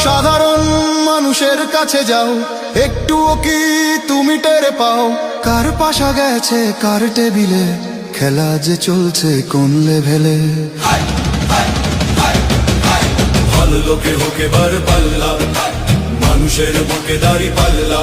সাধারণ মানুষের কাছে যাও, একটুও কি তুমি টের পাও? কার পাশা গেছে কার টেবিলে, খেলা যে চলছে কোন লেভেলে। ভালো লোকে হোক এবার পাল্লা, মানুষের বুকে দাড়ি পাল্লা।